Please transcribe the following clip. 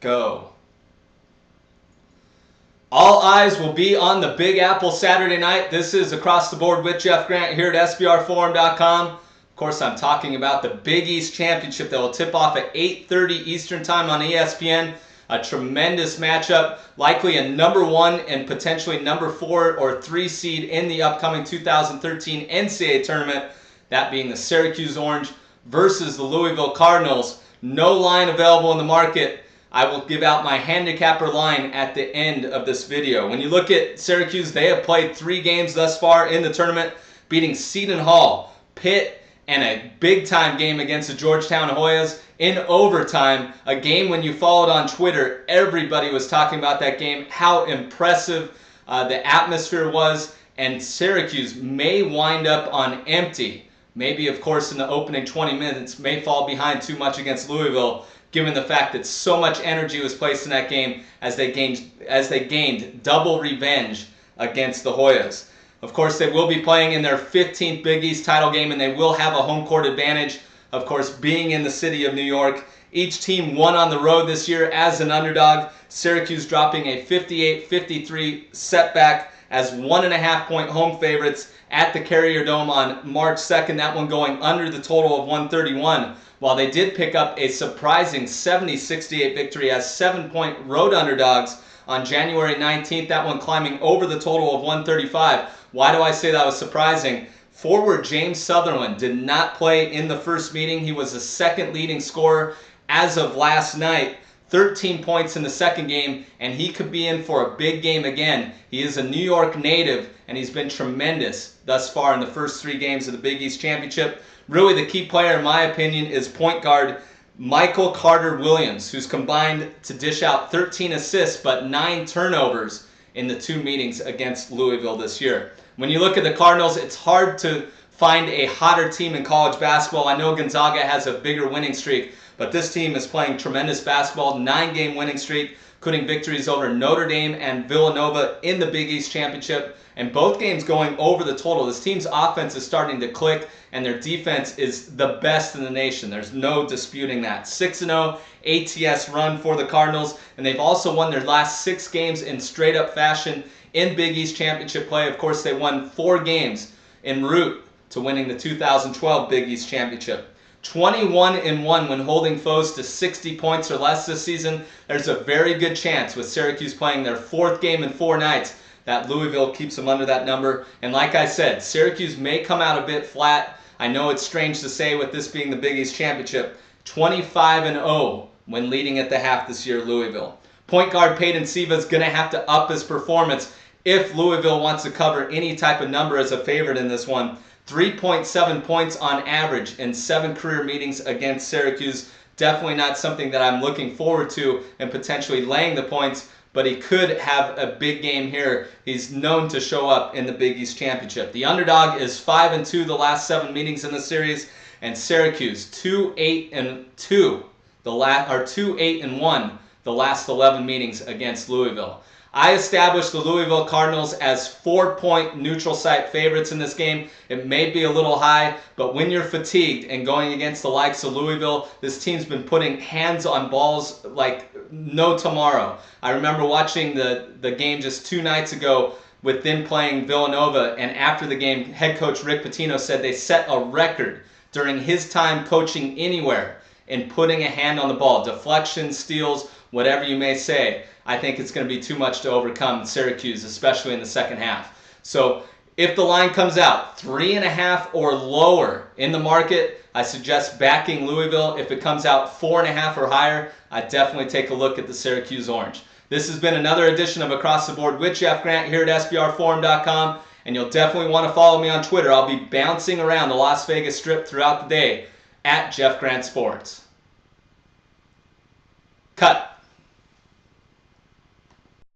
Go. All eyes will be on the Big Apple Saturday night. This is Across the Board with Jeff Grant here at SYRforum.com. Of course, I'm talking about the Big East Championship that will tip off at 8:30 Eastern Time on ESPN. A tremendous matchup, likely a #1 and potentially #4 or 3 seed in the upcoming 2013 NCAA tournament, that being the Syracuse Orange versus the Louisville Cardinals. No line available in the market. I will give out my handicapper line at the end of this video. When you look at Syracuse, they have played 3 games thus far in the tournament, beating Seton Hall, Pitt, and a big-time game against the Georgetown Hoyas in overtime. A game when you followed on Twitter, everybody was talking about that game, how impressive the atmosphere was, and Syracuse may wind up on empty. Maybe, of course, in the opening 20 minutes, may fall behind too much against Louisville, given the fact that so much energy was placed in that game as they gained double revenge against the Hoyas. Of course, they will be playing in their 15th Big East title game, and they will have a home court advantage, of course, being in the city of New York. Each team won on the road this year as an underdog. Syracuse dropping a 58-53 setback as 1.5-point home favorites at the Carrier Dome on March 2nd, that one going under the total of 131, while they did pick up a surprising 70-68 victory as 7-point road underdogs on January 19th, that one climbing over the total of 135. Why do I say that was surprising? Forward James Sutherland did not play in the first meeting. He was the second leading scorer as of last night. 13 points in the second game, and he could be in for a big game again. He is a New York native, and he's been tremendous thus far in the first 3 games of the Big East Championship. Really, the key player, in my opinion, is point guard Michael Carter-Williams, who's combined to dish out 13 assists but 9 turnovers in the 2 meetings against Louisville this year. When you look at the Cardinals, it's hard to find a hotter team in college basketball. I know Gonzaga has a bigger winning streak, but this team is playing tremendous basketball, 9-game winning streak, including victories over Notre Dame and Villanova in the Big East Championship, and both games going over the total. This team's offense is starting to click, and their defense is the best in the nation. There's no disputing that. 6-0 ATS run for the Cardinals, and they've also won their last 6 games in straight-up fashion in Big East Championship play. Of course, they won 4 games en route to winning the 2012 Big East Championship. 21-1 when holding foes to 60 points or less this season. There's a very good chance, with Syracuse playing their 4th game in 4 nights, that Louisville keeps them under that number. And like I said, Syracuse may come out a bit flat. I know it's strange to say with this being the Big East Championship. 25-0 when leading at the half this year, Louisville. Point guard Peyton Siva is going to have to up his performance if Louisville wants to cover any type of number as a favorite in this one. 3.7 points on average in 7 career meetings against Syracuse. Definitely not something that I'm looking forward to and potentially laying the points, but he could have a big game here. He's known to show up in the Big East Championship. The underdog is 5-2 the last 7 meetings in the series, and Syracuse 2-8-2 2-8-1 the last 11 meetings against Louisville. I established the Louisville Cardinals as 4-point neutral site favorites in this game. It may be a little high, but when you're fatigued and going against the likes of Louisville, this team's been putting hands on balls like no tomorrow. I remember watching the game just 2 nights ago with them playing Villanova, and after the game, head coach Rick Pitino said they set a record during his time coaching anywhere in putting a hand on the ball. Deflections, steals, whatever you may say. I think it's going to be too much to overcome Syracuse, especially in the second half. So if the line comes out 3.5 or lower in the market, I suggest backing Louisville. If it comes out 4.5 or higher, I definitely take a look at the Syracuse Orange. This has been another edition of Across the Board with Jeff Grant here at SYRforum.com, and you'll definitely want to follow me on Twitter. I'll be bouncing around the Las Vegas Strip throughout the day at Jeff Grant Sports. Cut.